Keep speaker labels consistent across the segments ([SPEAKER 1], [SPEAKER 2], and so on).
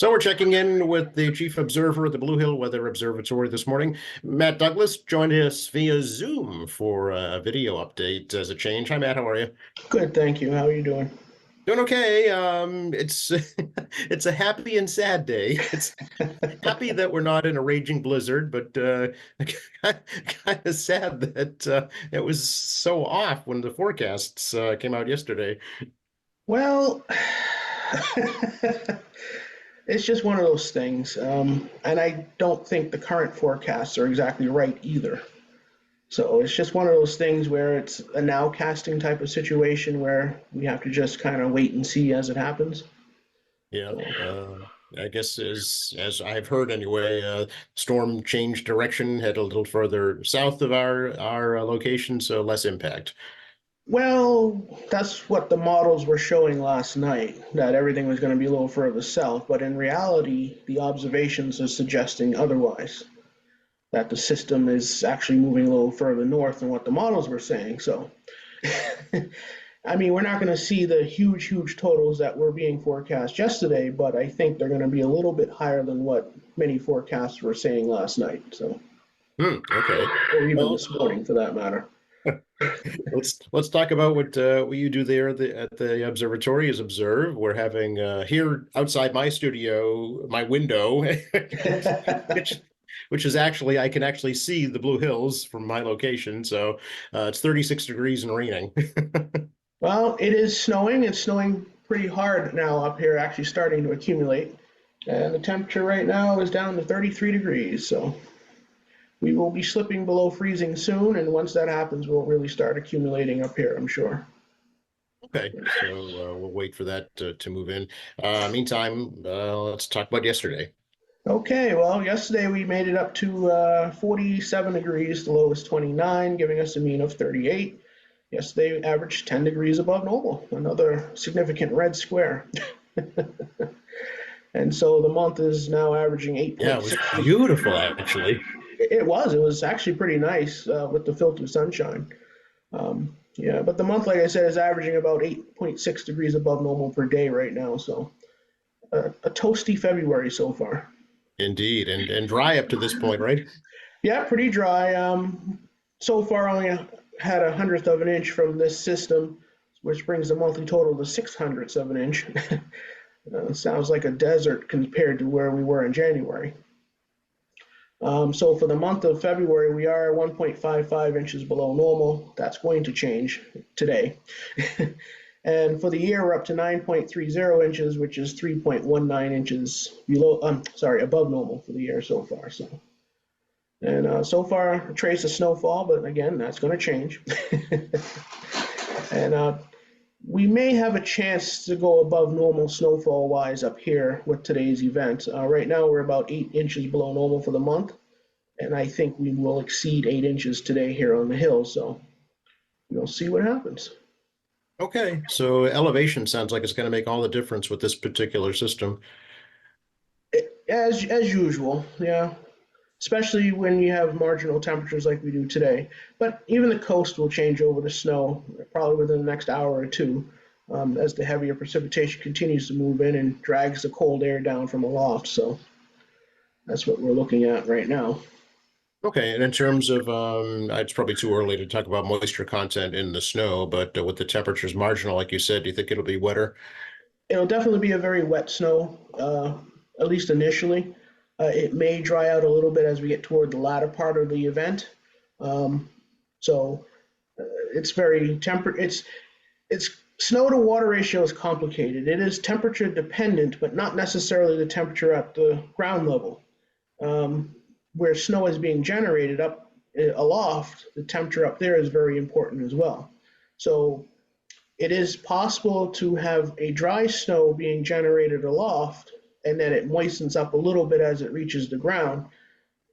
[SPEAKER 1] So we're checking in with the chief observer at the Blue Hill Weather Observatory this morning. Matt Douglas joined us via Zoom for a video update as a change. Hi, Matt. How are you?
[SPEAKER 2] Good, thank you. How are you doing?
[SPEAKER 1] Doing okay. It's it's a happy and sad day. It's happy that we're not in a raging blizzard, but kind of sad that it was so off when the forecasts came out yesterday.
[SPEAKER 2] Well, it's just one of those things. And I don't think the current forecasts are exactly right either. So it's just one of those things where it's a nowcasting type of situation where we have to just kind of wait and see as it happens.
[SPEAKER 1] Yeah,
[SPEAKER 2] So,
[SPEAKER 1] I guess as I've heard anyway, storm changed direction, head a little further south of our location, so less impact.
[SPEAKER 2] well, that's what the models were showing last night, that everything was going to be a little further south. But in reality, the observations are suggesting otherwise, that the system is actually moving a little further north than what the models were saying. So, I mean, we're not going to see the huge, huge totals that were being forecast yesterday, but I think they're going to be a little bit higher than what many forecasts were saying last night. So,
[SPEAKER 1] Okay.
[SPEAKER 2] or even
[SPEAKER 1] Well,
[SPEAKER 2] this morning for that matter.
[SPEAKER 1] let's talk about what you do there at the observatory is observe. We're having here outside my studio, my window, which which is actually I can actually see the Blue Hills from my location. So it's 36 degrees and raining.
[SPEAKER 2] Well, it is snowing. It's snowing pretty hard now up here, actually starting to accumulate. And the temperature right now is down to 33 degrees. So we will be slipping below freezing soon. And once that happens, we'll really start accumulating up here, I'm sure.
[SPEAKER 1] Okay, so we'll wait for that to move in. Meantime, let's talk about yesterday.
[SPEAKER 2] Okay, well, yesterday we made it up to 47 degrees, the low was 29, giving us a mean of 38. Yesterday we averaged 10 degrees above normal, another significant red square. And so the month is now averaging
[SPEAKER 1] Yeah, it was
[SPEAKER 2] 8.6.
[SPEAKER 1] beautiful actually.
[SPEAKER 2] It was actually pretty nice with the filtered sunshine. Yeah, but the month, like I said, is averaging about 8.6 degrees above normal per day right now. So a toasty February so far.
[SPEAKER 1] Indeed, and dry up to this point, right?
[SPEAKER 2] Yeah, pretty dry. So far, only had 100th of an inch from this system, which brings the monthly total to 600ths of an inch. Sounds like a desert compared to where we were in January. So for the month of February, we are 1.55 inches below normal. That's going to change today. And for the year, we're up to 9.30 inches, which is 3.19 inches below, above normal for the year so far. And so far, a trace of snowfall, but again, that's going to change. And we may have a chance to go above normal snowfall wise up here with today's event. Right now, we're about 8 inches below normal for the month, and I think we will exceed 8 inches today here on the hill. So we'll see what happens.
[SPEAKER 1] Okay, so elevation sounds like it's going to make all the difference with this particular system.
[SPEAKER 2] As usual, yeah. Especially when you have marginal temperatures like we do today. But even the coast will change over to snow probably within the next hour or two as the heavier precipitation continues to move in and drags the cold air down from aloft. So that's what we're looking at right now.
[SPEAKER 1] Okay, and in terms of, it's probably too early to talk about moisture content in the snow, but with the temperatures marginal, like you said, do you think it'll be wetter?
[SPEAKER 2] It'll definitely be a very wet snow, at least initially. It may dry out a little bit as we get toward the latter part of the event. Um, so it's very temperate. It's snow to water ratio is complicated. It is temperature dependent, but not necessarily the temperature at the ground level. Um, where snow is being generated up aloft, the temperature up there is very important as well. So it is possible to have a dry snow being generated aloft and then it moistens up a little bit as it reaches the ground.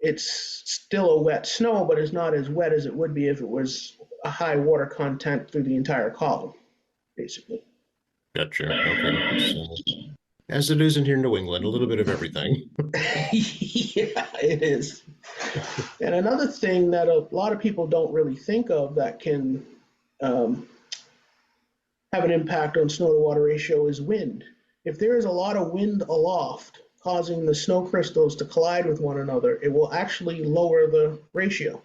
[SPEAKER 2] It's still a wet snow, but it's not as wet as it would be if it was a high water content through the entire column, basically.
[SPEAKER 1] Gotcha. Okay. So, as it is in here in New England, a little bit of everything.
[SPEAKER 2] Yeah, it is. And another thing that a lot of people don't really think of that can um, have an impact on snow to water ratio is wind. If there is a lot of wind aloft, causing the snow crystals to collide with one another, it will actually lower the ratio.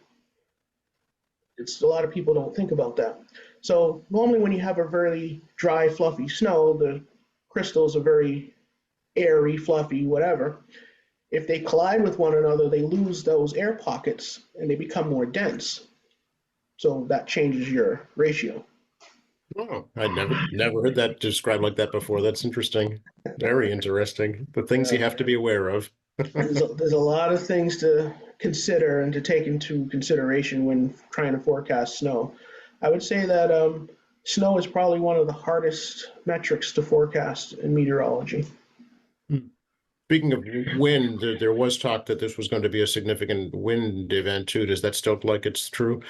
[SPEAKER 2] A lot of people don't think about that. So normally when you have a very dry, fluffy snow, the crystals are very airy, fluffy, whatever. If they collide with one another, they lose those air pockets and they become more dense. So that changes your ratio.
[SPEAKER 1] Oh, I'd never heard that described like that before. That's interesting. Very interesting. The things you have to be aware of.
[SPEAKER 2] There's a lot of things to consider and to take into consideration when trying to forecast snow. I would say that snow is probably one of the hardest metrics to forecast in meteorology.
[SPEAKER 1] Speaking of wind, there was talk that this was going to be a significant wind event too. Does that still look like it's true?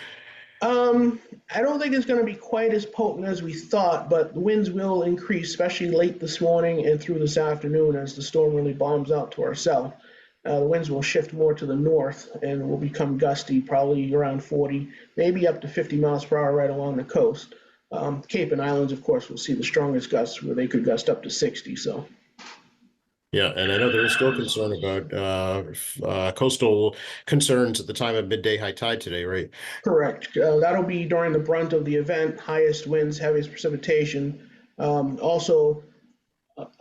[SPEAKER 2] I don't think it's going to be quite as potent as we thought, but the winds will increase, especially late this morning and through this afternoon as the storm really bombs out to our south. The winds will shift more to the north and will become gusty, probably around 40, maybe up to 50 miles per hour right along the coast. Cape and Islands, of course, will see the strongest gusts where they could gust up to 60. So.
[SPEAKER 1] Yeah, and I know there is still concern about coastal concerns at the time of midday high tide today, right?
[SPEAKER 2] Correct. That'll be during the brunt of the event, highest winds, heaviest precipitation. Also,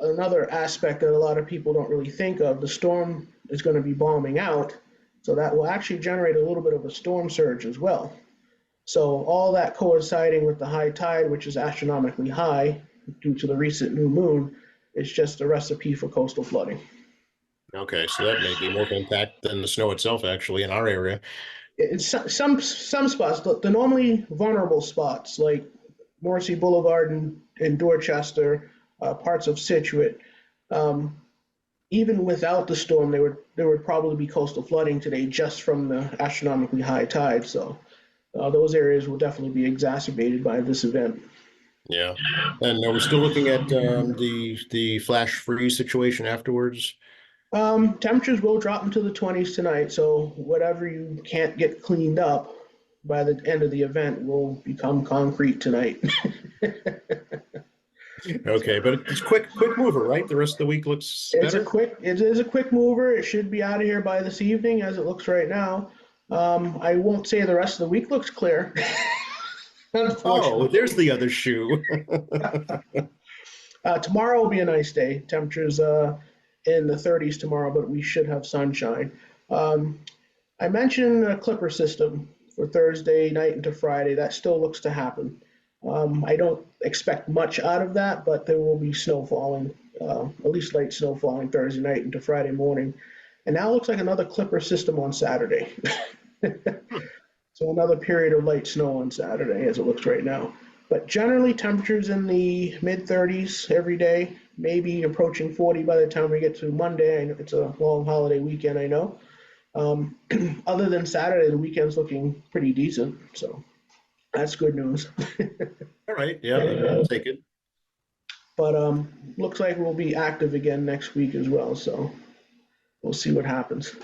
[SPEAKER 2] another aspect that a lot of people don't really think of, the storm is going to be bombing out, so that will actually generate a little bit of a storm surge as well. So all that coinciding with the high tide, which is astronomically high due to the recent new moon, is just a recipe for coastal flooding.
[SPEAKER 1] Okay, so that may be more of an impact than the snow itself, actually, in our area.
[SPEAKER 2] It's some spots, the normally vulnerable spots like Morrissey Boulevard in Dorchester, parts of Scituate, even without the storm, there would probably be coastal flooding today just from the astronomically high tide. So those areas will definitely be exacerbated by this event.
[SPEAKER 1] Yeah, and are we still looking at the flash freeze situation afterwards?
[SPEAKER 2] Temperatures will drop into the 20s tonight, so whatever you can't get cleaned up by the end of the event will become concrete tonight.
[SPEAKER 1] Okay, but it's quick mover, right? The rest of the week looks
[SPEAKER 2] It is a quick mover. It should be out of here by this evening as it looks right now. I won't say the rest of the week looks clear.
[SPEAKER 1] Oh, there's the other shoe.
[SPEAKER 2] Tomorrow will be a nice day. Temperatures in the 30s tomorrow, but we should have sunshine. I mentioned a clipper system for Thursday night into Friday. That still looks to happen. I don't expect much out of that, but there will be snow falling, at least light snow falling Thursday night into Friday morning. And now it looks like another clipper system on Saturday. So another period of light snow on Saturday as it looks right now. But generally temperatures in the mid 30s every day, maybe approaching 40 by the time we get to Monday. I know it's a long holiday weekend, I know. Other than Saturday, the weekend's looking pretty decent. So that's good news.
[SPEAKER 1] All right, yeah, I'll take it.
[SPEAKER 2] But looks like we'll be active again next week as well. So we'll see what happens.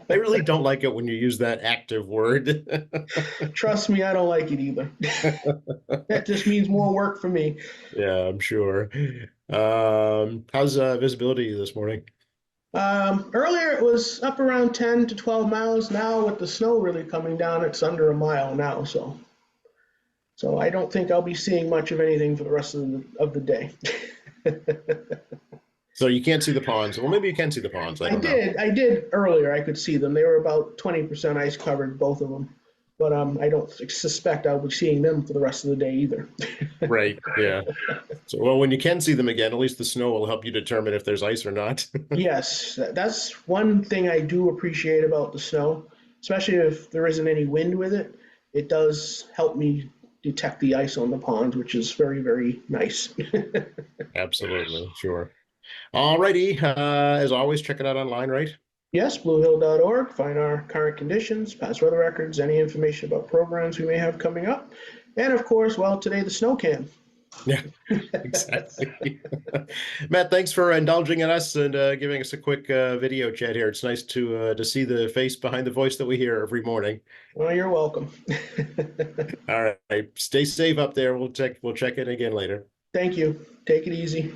[SPEAKER 1] I really don't like it when you use that active word.
[SPEAKER 2] Trust me, I don't like it either. That just means more work for me.
[SPEAKER 1] Yeah, I'm sure. How's visibility this morning?
[SPEAKER 2] Earlier it was up around 10 to 12 miles. Now with the snow really coming down, it's under a mile now. So I don't think I'll be seeing much of anything for the rest of the day.
[SPEAKER 1] So you can't see the ponds. Well, maybe you can see the ponds. I
[SPEAKER 2] did earlier. I could see them. They were about 20% ice covered, both of them. But I don't suspect I'll be seeing them for the rest of the day either.
[SPEAKER 1] Right. Yeah. So, well, when you can see them again, at least the snow will help you determine if there's ice or not.
[SPEAKER 2] Yes, that's one thing I do appreciate about the snow, especially if there isn't any wind with it. It does help me detect the ice on the ponds, which is very, very nice.
[SPEAKER 1] Absolutely. Sure. All righty. As always, check it out online, right?
[SPEAKER 2] Yes, bluehill.org. Find our current conditions, past weather records, any information about programs we may have coming up. And of course, well, today the snow can.
[SPEAKER 1] Yeah, exactly. Matt, thanks for indulging in us and giving us a quick video chat here. It's nice to see the face behind the voice that we hear every morning.
[SPEAKER 2] Well, you're welcome.
[SPEAKER 1] All right. Stay safe up there. We'll check in again later.
[SPEAKER 2] Thank you. Take it easy.